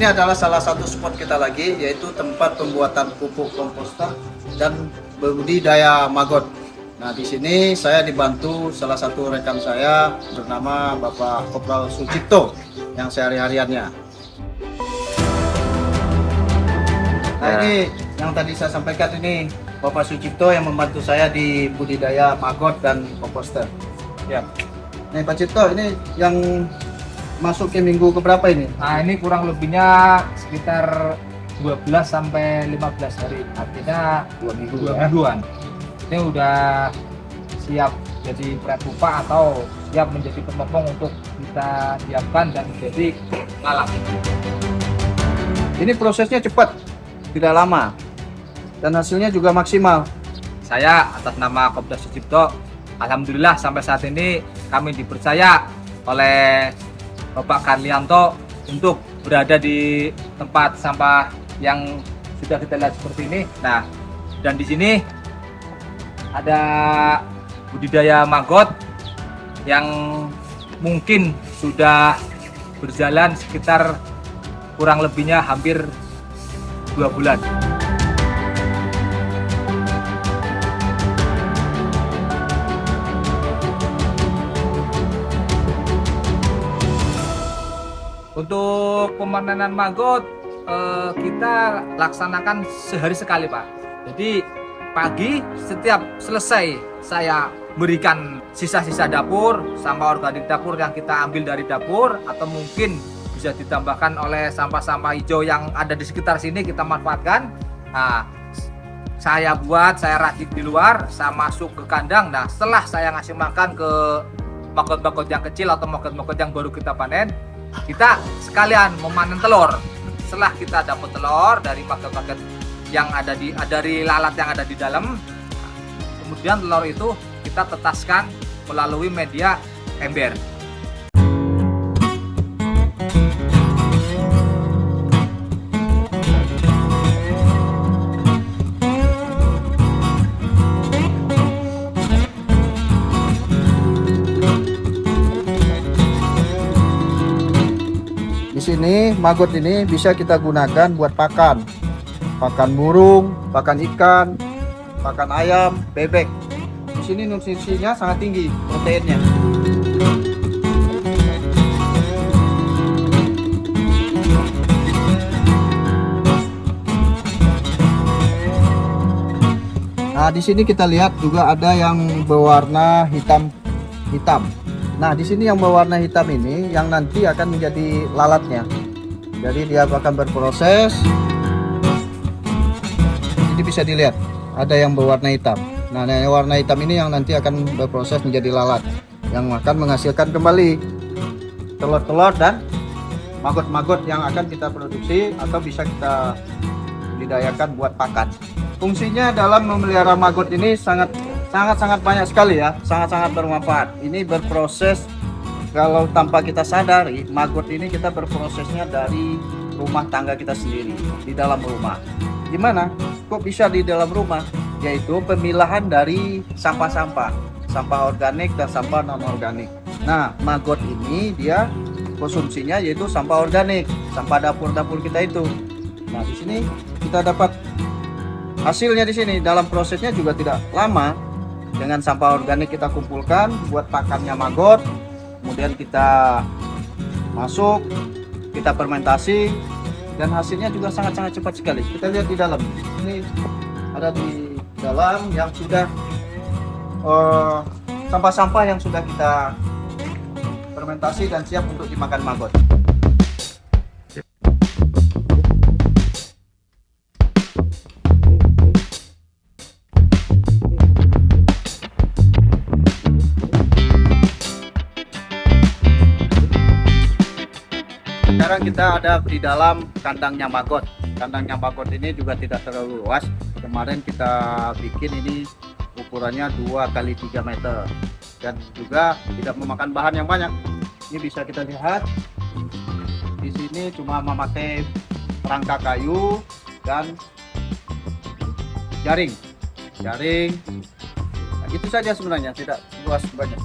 Ini adalah salah satu spot kita lagi, yaitu tempat pembuatan pupuk komposter dan budidaya maggot. Nah, di sini saya dibantu salah satu rekan saya bernama Bapak Kopral Sucipto yang sehari-hariannya. Nah, ini yang tadi saya sampaikan, ini Bapak Sucipto yang membantu saya di budidaya maggot dan komposter. Ya. Nih Pak Cipto, ini yang masuk ke minggu keberapa ini? Nah, ini kurang lebihnya sekitar 12 sampai 15 hari. Artinya 2 minggu. 2 mingguan. Ini udah siap jadi prepupa atau siap menjadi pemopong untuk kita siapkan dan menjadi lalat. Ini prosesnya cepat, tidak lama, dan hasilnya juga maksimal. Saya atas nama Kopral Sucipto, alhamdulillah sampai saat ini kami dipercaya oleh Bapak Karlianto untuk berada di tempat sampah yang sudah kita lihat seperti ini. Nah, dan di sini ada budidaya maggot yang mungkin sudah berjalan sekitar kurang lebihnya hampir 2 bulan. Untuk pemanenan maggot kita laksanakan sehari sekali, Pak. Jadi pagi setiap selesai saya berikan sisa-sisa dapur, sampah organik dapur yang kita ambil dari dapur, atau mungkin bisa ditambahkan oleh sampah-sampah hijau yang ada di sekitar sini kita manfaatkan. Nah, saya racik di luar, saya masuk ke kandang. Nah, setelah saya ngasih makan ke maggot-maggot yang kecil atau maggot-maggot yang baru kita panen, kita sekalian memanen telur. Setelah kita dapat telur dari maggot-maggot yang ada dari lalat yang ada di dalam, kemudian telur itu kita tetaskan melalui media ember. Di sini maggot ini bisa kita gunakan buat pakan burung, pakan ikan, pakan ayam, bebek. Di sini nutrisinya sangat tinggi, proteinnya. Nah, di sini kita lihat juga ada yang berwarna hitam. Nah, di sini yang berwarna hitam ini yang nanti akan menjadi lalatnya. Jadi dia akan berproses. Jadi bisa dilihat ada yang berwarna hitam. Nah, yang warna hitam ini yang nanti akan berproses menjadi lalat yang akan menghasilkan kembali telur-telur dan maggot-maggot yang akan kita produksi atau bisa kita budidayakan buat pakan. Fungsinya dalam memelihara maggot ini sangat banyak sekali ya, sangat bermanfaat. Ini berproses, kalau tanpa kita sadari, maggot ini kita berprosesnya dari rumah tangga kita sendiri, di dalam rumah. Gimana? Kok bisa di dalam rumah? Yaitu pemilahan dari sampah organik dan sampah non organik. Nah, maggot ini dia konsumsinya yaitu sampah organik, sampah dapur kita itu. Nah, di sini kita dapat hasilnya di sini. Dalam prosesnya juga tidak lama. Dengan sampah organik kita kumpulkan buat pakannya maggot, kemudian kita masuk, kita fermentasi, dan hasilnya juga sangat cepat sekali. Kita lihat di dalam. Ini ada di dalam yang sudah sampah-sampah yang sudah kita fermentasi dan siap untuk dimakan maggot. Sekarang kita ada di dalam kandangnya maggot. Kandangnya maggot ini juga tidak terlalu luas. Kemarin kita bikin ini ukurannya 2 x 3 meter dan juga tidak memakan bahan yang banyak. Ini bisa kita lihat di sini cuma memakai rangka kayu dan jaring. Nah, itu saja sebenarnya, tidak luas banyak.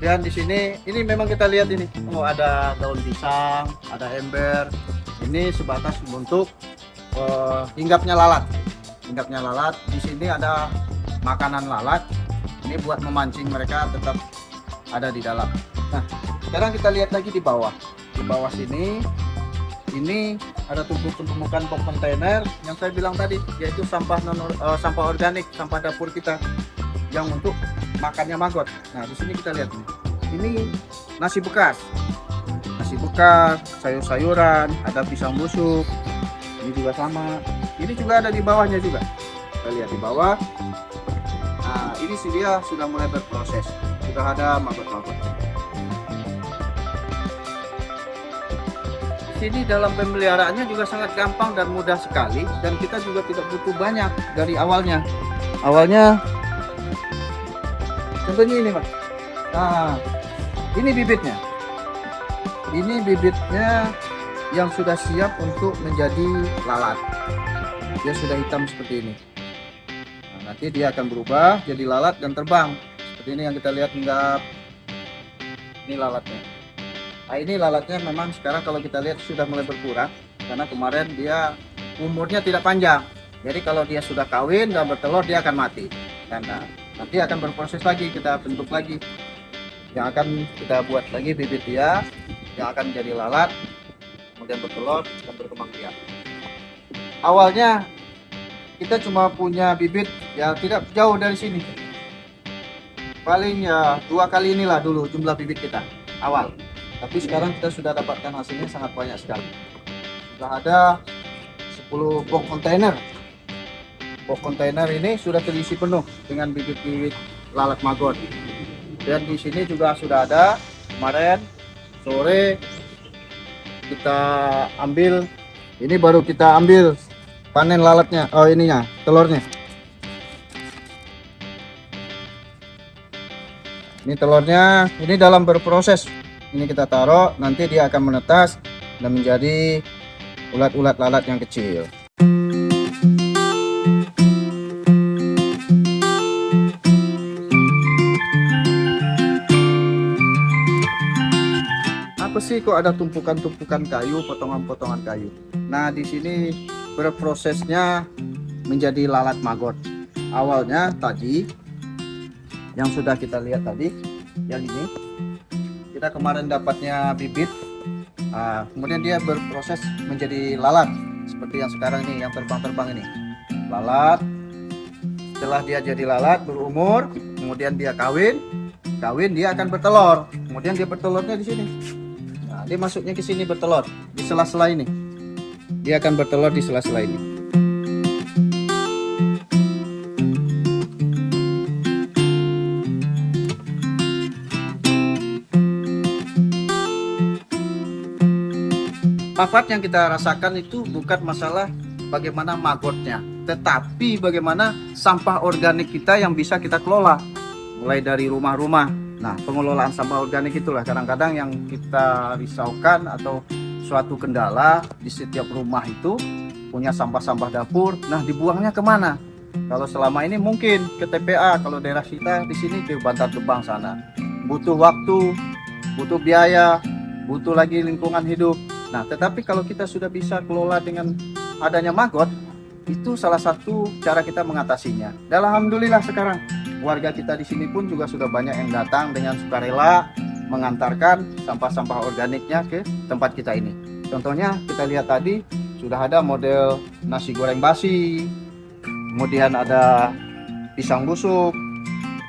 Dan di sini ini memang kita lihat ini, ada daun pisang, ada ember, Ini sebatas untuk hinggapnya lalat. Hinggapnya lalat. Di sini ada makanan lalat. Ini buat memancing mereka tetap ada di dalam. Nah, sekarang kita lihat lagi di bawah. Di bawah sini, ini ada tumpukan box kontainer yang saya bilang tadi, yaitu sampah sampah organik, sampah dapur kita yang untuk makannya maggot. Nah, di sini kita lihat nih. Ini nasi bekas, sayur-sayuran, ada pisang busuk. Ini juga sama. Ini juga ada di bawahnya juga. Kita lihat di bawah. Nah, ini sih dia sudah mulai berproses. Sudah ada maggot-maggot. Sini dalam pemeliharaannya juga sangat gampang dan mudah sekali, dan kita juga tidak butuh banyak dari awalnya. Awalnya contohnya ini, Pak. Nah, ini bibitnya. Ini bibitnya yang sudah siap untuk menjadi lalat. Dia sudah hitam seperti ini. Nah, nanti dia akan berubah jadi lalat dan terbang. Seperti ini yang kita lihat hinggap. Ini lalatnya. Nah, ini lalatnya memang sekarang kalau kita lihat sudah mulai berkurang karena kemarin dia umurnya tidak panjang. Jadi kalau dia sudah kawin dan bertelur dia akan mati. Dan nanti akan berproses lagi, kita bentuk lagi. Yang akan kita buat lagi bibit dia yang akan menjadi lalat, kemudian bertelur dan berkembang biak. Awalnya kita cuma punya bibit ya tidak jauh dari sini. Paling ya 2 kali inilah dulu jumlah bibit kita awal. Tapi sekarang kita sudah dapatkan hasilnya sangat banyak sekali. Sudah ada 10 box kontainer. Box kontainer ini sudah terisi penuh dengan bibit-bibit lalat maggot. Dan di sini juga sudah ada kemarin sore kita ambil. Ini baru kita ambil panen lalatnya. Oh, ininya, telurnya. Ini telurnya, ini dalam berproses. Ini kita taruh, nanti dia akan menetas dan menjadi ulat-ulat lalat yang kecil. Apa sih kok ada tumpukan-tumpukan kayu, potongan-potongan kayu? Nah, di sini berprosesnya menjadi lalat maggot. Awalnya tadi yang sudah kita lihat tadi, yang ini kita kemarin dapatnya bibit, kemudian dia berproses menjadi lalat seperti yang sekarang ini, yang terbang-terbang ini lalat. Setelah dia jadi lalat berumur, kemudian dia kawin dia akan bertelur, kemudian dia bertelurnya di sini. Nah, dia masuknya ke sini bertelur di sela-sela ini, dia akan bertelur di sela-sela ini. Manfaat yang kita rasakan itu bukan masalah bagaimana maggotnya, tetapi bagaimana sampah organik kita yang bisa kita kelola mulai dari rumah-rumah. Nah, pengelolaan sampah organik itulah kadang-kadang yang kita risaukan atau suatu kendala di setiap rumah itu punya sampah-sampah dapur. Nah, dibuangnya kemana? Kalau selama ini mungkin ke TPA, kalau daerah kita di sini ke Bantar Gebang sana. Butuh waktu, butuh biaya, butuh lagi lingkungan hidup. Nah, tetapi kalau kita sudah bisa kelola dengan adanya maggot, itu salah satu cara kita mengatasinya. Dan alhamdulillah sekarang warga kita di sini pun juga sudah banyak yang datang dengan sukarela mengantarkan sampah-sampah organiknya ke tempat kita ini. Contohnya kita lihat tadi sudah ada model nasi goreng basi, kemudian ada pisang busuk,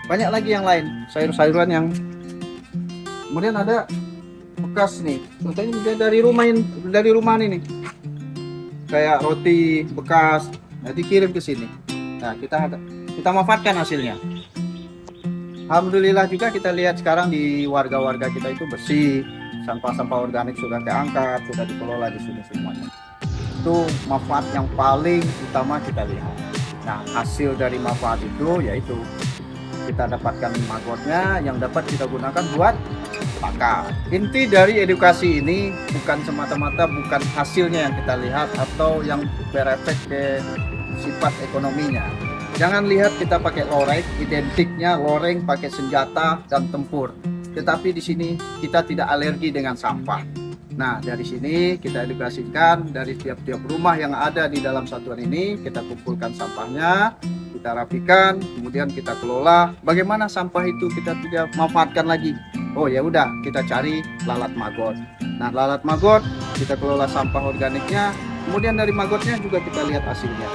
banyak lagi yang lain, sayur-sayuran yang kemudian ada bekas nih, contohnya dia dari rumah ini nih, kayak roti bekas, nah dikirim ke sini. Nah, kita manfaatkan hasilnya. Alhamdulillah juga kita lihat sekarang di warga-warga kita itu bersih, sampah-sampah organik sudah keangkat, sudah dikelola di sini semuanya. Itu manfaat yang paling utama kita lihat. Nah, hasil dari manfaat itu yaitu kita dapatkan maggotnya yang dapat kita gunakan buat pakan. Inti dari edukasi ini bukan semata-mata bukan hasilnya yang kita lihat atau yang berefek ke sifat ekonominya. Jangan lihat kita pakai loreng, identiknya loreng pakai senjata dan tempur. Tetapi di sini kita tidak alergi dengan sampah. Nah, dari sini kita edukasikan dari tiap-tiap rumah yang ada di dalam satuan ini, kita kumpulkan sampahnya, kita rapikan, kemudian kita kelola. Bagaimana sampah itu kita tidak manfaatkan lagi? Oh ya udah, kita cari lalat maggot. Nah, lalat maggot kita kelola sampah organiknya, kemudian dari maggotnya juga kita lihat hasilnya.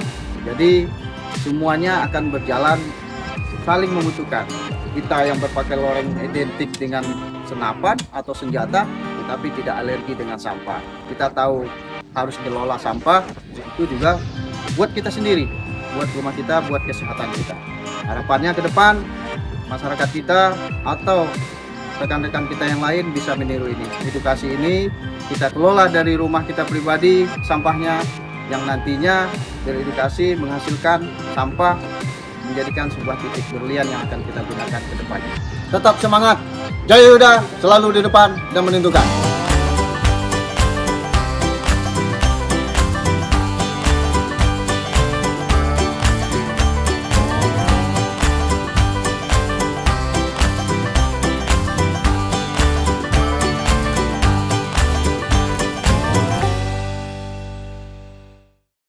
Jadi semuanya akan berjalan saling membutuhkan. Kita yang berpakaian loreng identik dengan senapan atau senjata, tetapi tidak alergi dengan sampah. Kita tahu harus kelola sampah, itu juga buat kita sendiri, buat rumah kita, buat kesehatan kita. Harapannya ke depan masyarakat kita atau rekan-rekan kita yang lain bisa meniru ini. Edukasi ini kita kelola dari rumah kita pribadi sampahnya, yang nantinya beredukasi menghasilkan sampah menjadikan sebuah titik berlian yang akan kita gunakan ke depannya. Tetap semangat, Jaya Yuda selalu di depan dan menentukan.